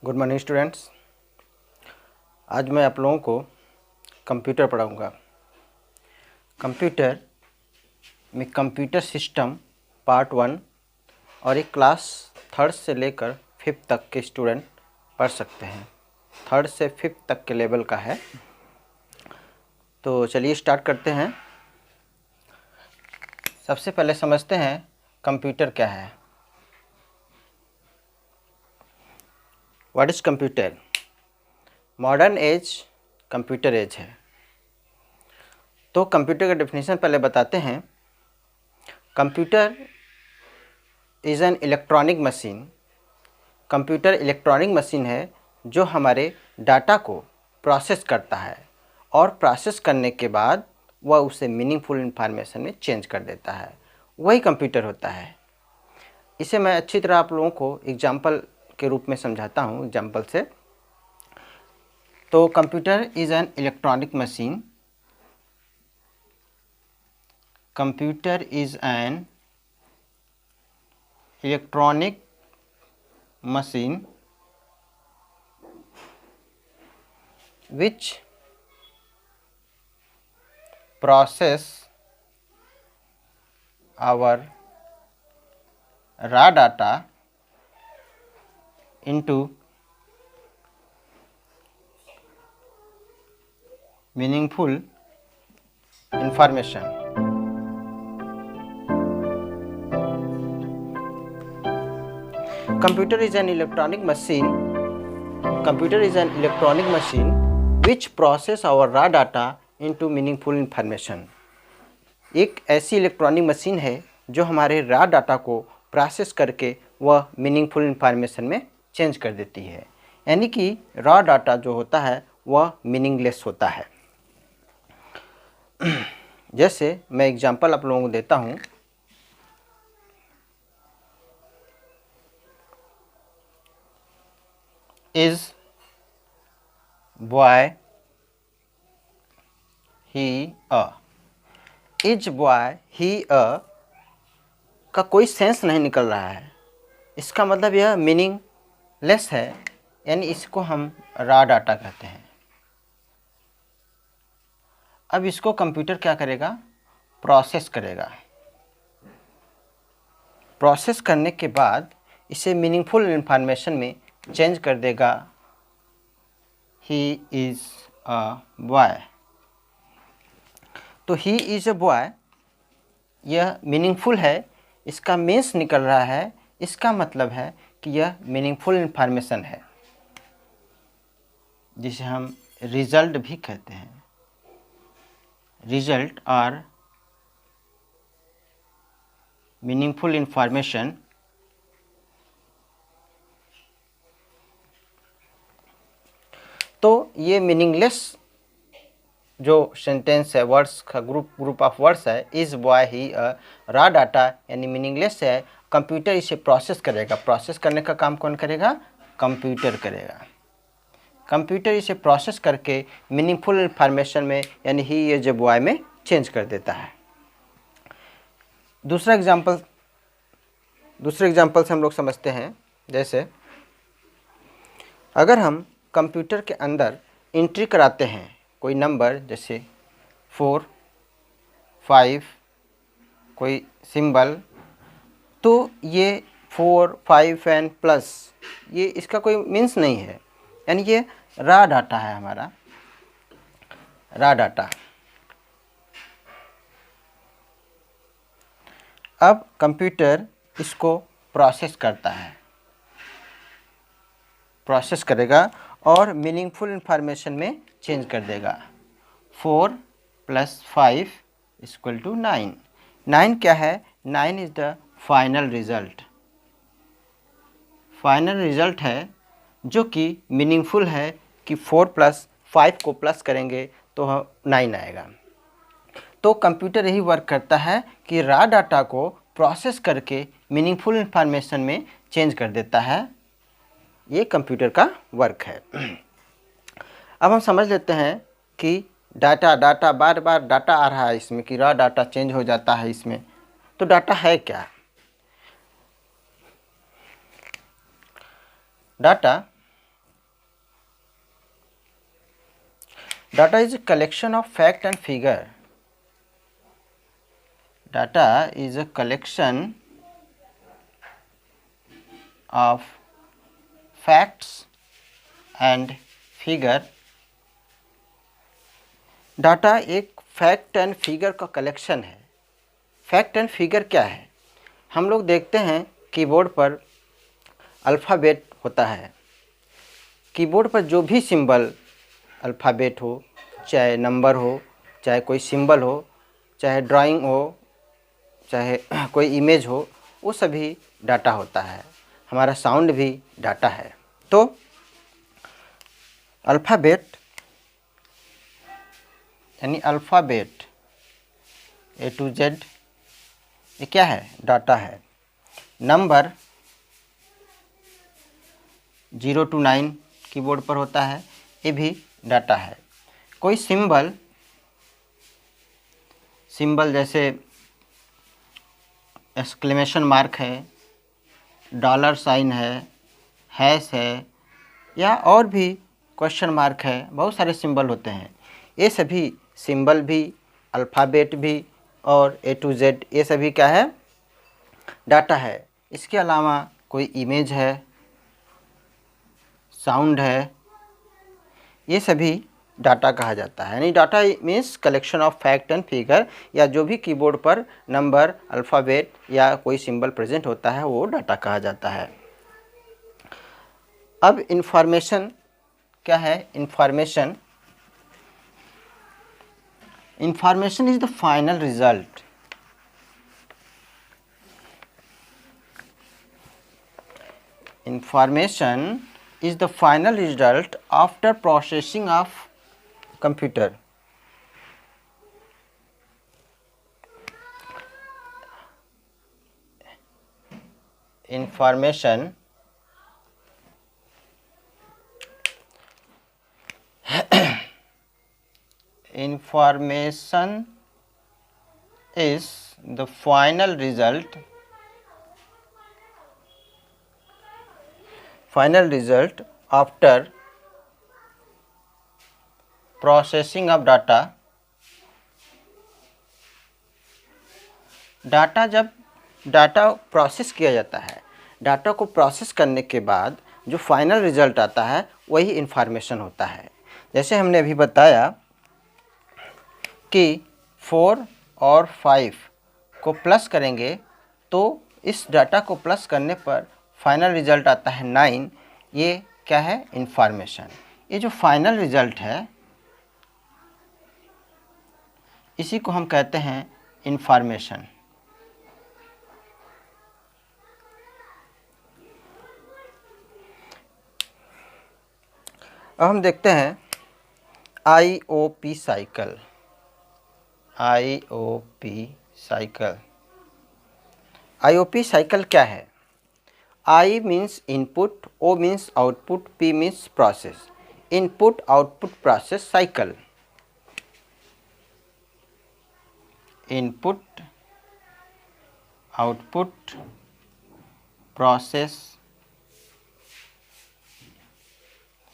Good morning students. आज मैं आप लोगों को कंप्यूटर पढ़ाऊँगा। कंप्यूटर में कंप्यूटर सिस्टम पार्ट 1 और एक क्लास 3rd से लेकर 5th तक के स्टूडेंट पढ़ सकते हैं। 3rd से 5th तक के लेवल का है। तो चलिए स्टार्ट करते हैं। सबसे पहले समझते हैं कंप्यूटर क्या है। What is computer? Modern age computer age है। तो कंप्यूटर का डेफिनेशन पहले बताते हैं। Computer is an electronic machine. Computer electronic machine है जो हमारे डाटा को प्रोसेस करता है और प्रोसेस करने के बाद वह उसे मीनिंगफुल इंफॉर्मेशन में चेंज कर देता है। वही कंप्यूटर होता है। इसे मैं अच्छी तरह आप लोगों को एग्जाम्पल के रूप में समझाता हूँ, एग्जाम्पल से। तो computer is an electronic machine. Computer is an electronic machine which process our raw data into meaningful information. Computer is an electronic machine. Computer is an electronic machine which process our raw data into meaningful information. एक ऐसी electronic machine है जो हमारे raw data को process करके वह meaningful information में change कर देती है। यानी कि रॉ डाटा जो होता है वह मीनिंगलेस होता है। जैसे मैं एग्जांपल आप लोगों को देता हूँ। Is boy he a? Is boy he a का कोई सेंस नहीं निकल रहा है। इसका मतलब यह मीनिंगलेस है, यानी इसको हम रॉ डाटा कहते हैं। अब इसको कंप्यूटर क्या करेगा? प्रोसेस करेगा। प्रोसेस करने के बाद इसे मीनिंगफुल इंफॉर्मेशन में चेंज कर देगा। He is a boy. तो ही इज़ अ बॉय यह मीनिंगफुल है, इसका मीन्स निकल रहा है। इसका मतलब है कि यह मीनिंगफुल इंफॉर्मेशन है, जिसे हम रिजल्ट भी कहते हैं। रिजल्ट और मीनिंगफुल इंफॉर्मेशन तो ये मीनिंगलेस जो सेंटेंस है, वर्ड्स का ग्रुप ऑफ वर्ड्स है, is boy he raw data यानी मीनिंगलेस है। कंप्यूटर इसे प्रोसेस करेगा। प्रोसेस करने का काम कौन करेगा? कंप्यूटर करेगा। कंप्यूटर इसे प्रोसेस करके मीनिंगफुल इंफॉर्मेशन में यानी ही इज़ अ बॉय में चेंज कर देता है। दूसरे एग्जाम्पल से हम लोग समझते हैं। जैसे अगर हम कंप्यूटर के अंदर एंट्री कराते हैं कोई नंबर, जैसे 4, 5, कोई सिंबल, तो ये 4, 5 एंड प्लस, ये इसका कोई मीन्स नहीं है। यानी ये रॉ डाटा है, हमारा रॉ डाटा। अब कंप्यूटर इसको प्रोसेस करता है, प्रोसेस करेगा और मीनिंगफुल इंफॉर्मेशन में चेंज कर देगा। 4 + 5 = 9। 9 क्या है? 9 is the final result. Final result है जो कि मीनिंगफुल है कि 4 + 5 को प्लस करेंगे तो 9 आएगा। तो कंप्यूटर यही वर्क करता है कि रॉ डाटा को प्रोसेस करके मीनिंगफुल इंफॉर्मेशन में चेंज कर देता है। ये कंप्यूटर का वर्क है। अब हम समझ लेते हैं कि डाटा बार बार डाटा आ रहा है इसमें, कि रॉ डाटा चेंज हो जाता है इसमें। तो डाटा है क्या? Data data is a collection of fact and figure. Data is a collection of facts and figure. Data एक फैक्ट एंड फिगर का कलेक्शन है। फैक्ट एंड फिगर क्या है? हम लोग देखते हैं कीबोर्ड पर अल्फ़ाबेट होता है। कीबोर्ड पर जो भी सिंबल अल्फ़ाबेट हो, चाहे नंबर हो, चाहे कोई सिंबल हो, चाहे ड्राइंग हो, चाहे कोई इमेज हो, वो सभी डाटा होता है। हमारा साउंड भी डाटा है। तो अल्फ़ाबेट यानी अल्फ़ाबेट A to Z ये क्या है? डाटा है। नंबर 0 to 9 कीबोर्ड पर होता है, ये भी डाटा है। कोई सिंबल जैसे एक्सक्लेमेशन मार्क है, डॉलर साइन है, हैश है, या और भी क्वेश्चन मार्क है, बहुत सारे सिंबल होते हैं। ये सभी सिंबल भी, अल्फ़ाबेट भी और A to Z ये सभी क्या है? डाटा है। इसके अलावा कोई इमेज है, साउंड है, ये सभी डाटा कहा जाता है। यानी data means collection of fact and figure, या जो भी कीबोर्ड पर नंबर, अल्फ़ाबेट या कोई सिंबल प्रेजेंट होता है वो डाटा कहा जाता है। अब इंफॉर्मेशन क्या है? Information is the final result Information is the final result after processing of computer. Information is the final result after processing of data. जब डाटा प्रोसेस किया जाता है, डाटा को प्रोसेस करने के बाद जो फाइनल रिजल्ट आता है वही इंफॉर्मेशन होता है। जैसे हमने अभी बताया कि 4 और 5 को प्लस करेंगे तो इस डाटा को प्लस करने पर फाइनल रिजल्ट आता है 9। ये क्या है? इंफॉर्मेशन। ये जो फाइनल रिजल्ट है इसी को हम कहते हैं इंफॉर्मेशन। अब हम देखते हैं IOP साइकिल। IOP साइकिल क्या है? I means input, O means output, P means process. Input output process cycle. Input output process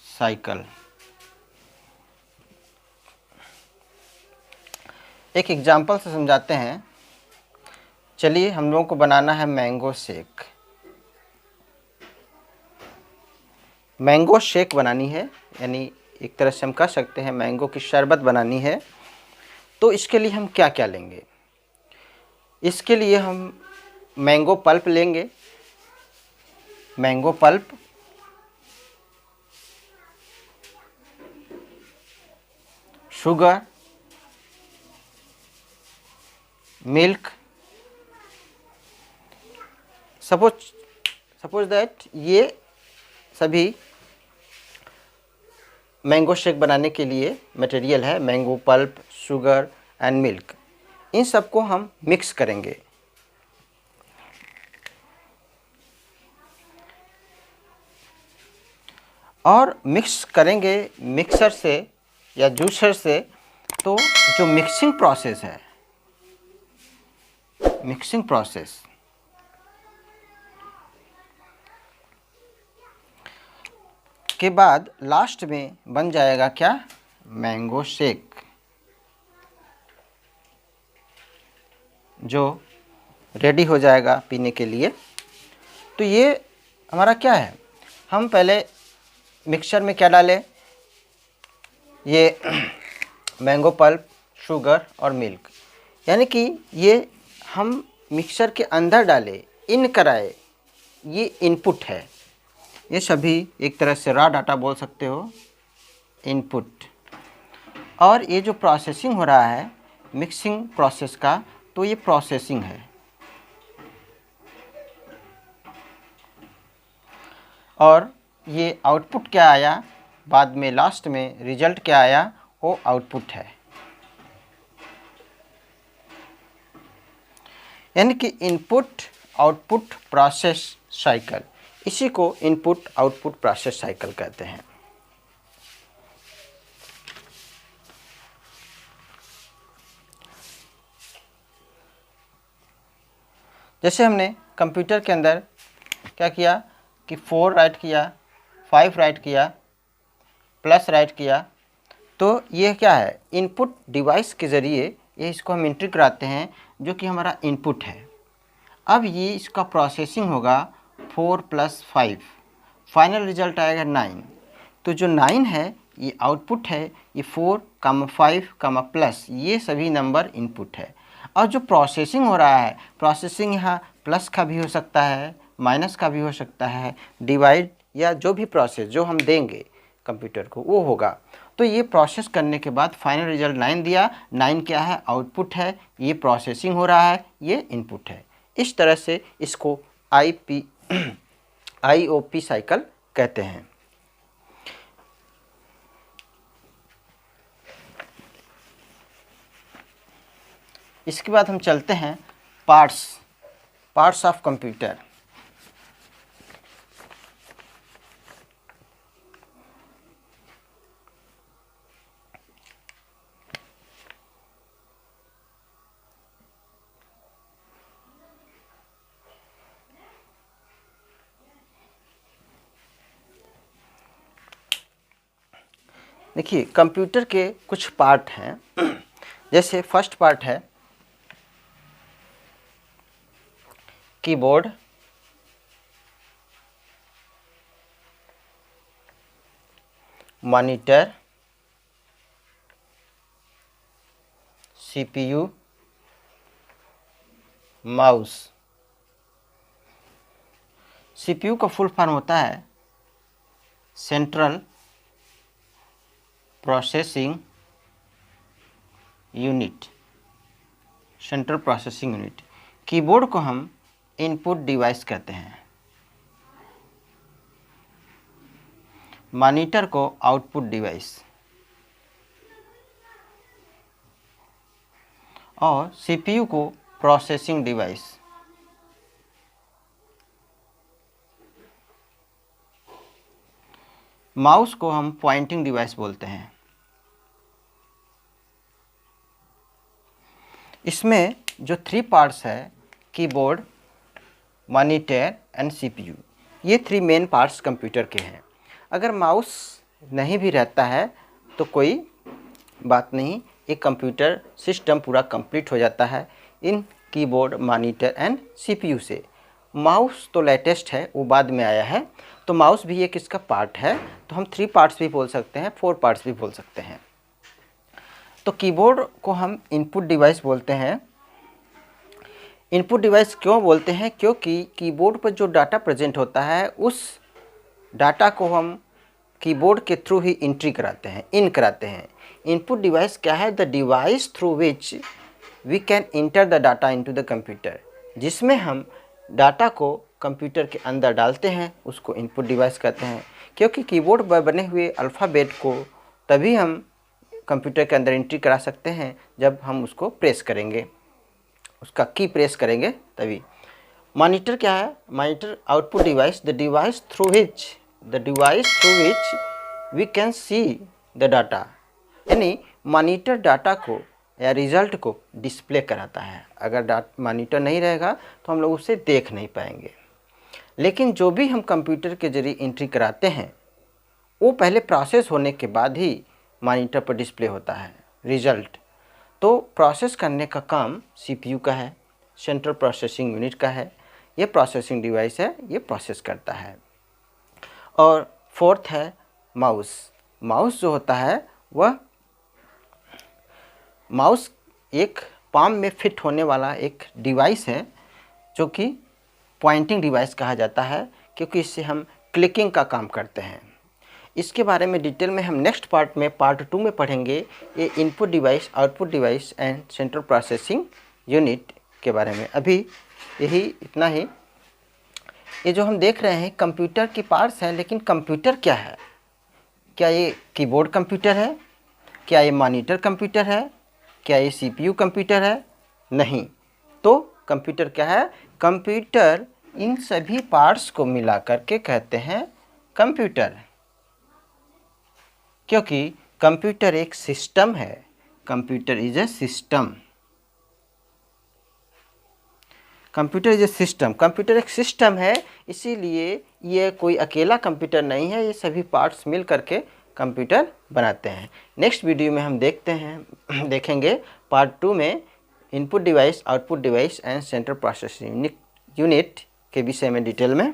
cycle. एक एग्जाम्पल से समझाते हैं। चलिए, हम लोगों को बनाना है मैंगो शेक। मैंगो शेक बनानी है, यानी एक तरह से हम कह सकते हैं मैंगो की शरबत बनानी है। तो इसके लिए हम क्या क्या लेंगे? इसके लिए हम मैंगो पल्प लेंगे। Mango pulp, sugar, milk. Suppose that ये सभी मैंगो शेक बनाने के लिए मटेरियल है। Mango pulp, sugar and milk. इन सबको हम मिक्स करेंगे। और मिक्स करेंगे मिक्सर से या जूसर से। तो जो मिक्सिंग प्रोसेस है, मिक्सिंग प्रोसेस के बाद लास्ट में बन जाएगा क्या? मैंगो शेक जो रेडी हो जाएगा पीने के लिए। तो ये हमारा क्या है, हम पहले मिक्सचर में क्या डालें, ये मैंगो पल्प, शुगर और मिल्क, यानी कि ये हम मिक्सचर के अंदर डाले, इन कराए, ये इनपुट है। ये सभी एक तरह से रॉ डाटा बोल सकते हो, इनपुट। और ये जो प्रोसेसिंग हो रहा है मिक्सिंग प्रोसेस का, तो ये प्रोसेसिंग है। और ये आउटपुट क्या आया, बाद में लास्ट में रिजल्ट क्या आया, वो आउटपुट है। यानी कि इनपुट आउटपुट प्रोसेस साइकिल, इसी को इनपुट आउटपुट प्रोसेस साइकिल कहते हैं। जैसे हमने कंप्यूटर के अंदर क्या किया कि 4 राइट किया, 5 राइट किया, प्लस राइट किया, तो ये क्या है, इनपुट डिवाइस के ज़रिए ये इसको हम एंट्री कराते हैं जो कि हमारा इनपुट है। अब ये इसका प्रोसेसिंग होगा 4 + 5, फाइनल रिजल्ट आएगा 9। तो जो 9 है ये आउटपुट है, ये 4, 5, प्लस, ये सभी नंबर इनपुट है। और जो प्रोसेसिंग हो रहा है, प्रोसेसिंग यहाँ प्लस का भी हो सकता है, माइनस का भी हो सकता है, डिवाइड या जो भी प्रोसेस जो हम देंगे कंप्यूटर को वो होगा। तो ये प्रोसेस करने के बाद फाइनल रिजल्ट 9 दिया, 9 क्या है, आउटपुट है, ये प्रोसेसिंग हो रहा है, ये इनपुट है। इस तरह से इसको IOP साइकिल कहते हैं। इसके बाद हम चलते हैं पार्ट्स ऑफ कंप्यूटर। देखिए कंप्यूटर के कुछ पार्ट हैं। जैसे फर्स्ट पार्ट है keyboard, monitor, CPU, mouse. CPU का फुल फॉर्म होता है central processing unit, central processing unit. Keyboard को हम इनपुट डिवाइस कहते हैं, मॉनिटर को आउटपुट डिवाइस, और CPU को प्रोसेसिंग डिवाइस। माउस को हम पॉइंटिंग डिवाइस बोलते हैं। इसमें जो 3 पार्ट्स है, कीबोर्ड, मॉनिटर एंड CPU, ये 3 मेन पार्ट्स कंप्यूटर के हैं। अगर माउस नहीं भी रहता है तो कोई बात नहीं, एक कंप्यूटर सिस्टम पूरा कंप्लीट हो जाता है इन कीबोर्ड, मॉनिटर एंड CPU से। माउस तो लेटेस्ट है, वो बाद में आया है, तो माउस भी एक इसका पार्ट है। तो हम 3 पार्ट्स भी बोल सकते हैं, 4 पार्ट्स भी बोल सकते हैं। तो कीबोर्ड को हम इनपुट डिवाइस बोलते हैं। इनपुट डिवाइस क्यों बोलते हैं, क्योंकि कीबोर्ड पर जो डाटा प्रेजेंट होता है उस डाटा को हम कीबोर्ड के थ्रू ही एंट्री कराते हैं, इन कराते हैं। इनपुट डिवाइस क्या है, the device through which we can enter the data into the computer, जिसमें हम डाटा को कंप्यूटर के अंदर डालते हैं, उसको इनपुट डिवाइस कहते हैं। क्योंकि कीबोर्ड पर बने हुए अल्फ़ाबेट को तभी हम कंप्यूटर के अंदर एंट्री करा सकते हैं जब हम उसको प्रेस करेंगे, उसका की प्रेस करेंगे तभी। मॉनिटर क्या है, monitor output device, the device through which we can see the data, यानी मॉनिटर डाटा को या रिज़ल्ट को डिस्प्ले कराता है। अगर मॉनिटर नहीं रहेगा तो हम लोग उसे देख नहीं पाएंगे। लेकिन जो भी हम कंप्यूटर के जरिए एंट्री कराते हैं वो पहले प्रोसेस होने के बाद ही मॉनिटर पर डिस्प्ले होता है रिजल्ट। तो प्रोसेस करने का काम CPU का है, सेंट्रल प्रोसेसिंग यूनिट का है। ये प्रोसेसिंग डिवाइस है, ये प्रोसेस करता है। और फोर्थ है माउस। माउस जो होता है वह माउस एक पाम में फिट होने वाला एक डिवाइस है जो कि पॉइंटिंग डिवाइस कहा जाता है, क्योंकि इससे हम क्लिकिंग का काम करते हैं। इसके बारे में डिटेल में हम नेक्स्ट पार्ट में पार्ट 2 में पढ़ेंगे। ये input device, output device and central processing unit के बारे में। अभी यही इतना ही। ये जो हम देख रहे हैं कंप्यूटर की पार्ट्स हैं, लेकिन कंप्यूटर क्या है? क्या ये कीबोर्ड कंप्यूटर है? क्या ये मॉनिटर कंप्यूटर है? क्या ये CPU कंप्यूटर है? नहीं। तो कंप्यूटर क्या है? कंप्यूटर इन सभी पार्ट्स को मिला करके कहते हैं कंप्यूटर, क्योंकि कंप्यूटर एक सिस्टम है। Computer is a system. Computer is a system. Computer एक सिस्टम है, इसीलिए ये कोई अकेला कंप्यूटर नहीं है, ये सभी पार्ट्स मिल करके कंप्यूटर बनाते हैं। नेक्स्ट वीडियो में हम देखेंगे पार्ट 2 में input device, output device and central processing unit के विषय में डिटेल में।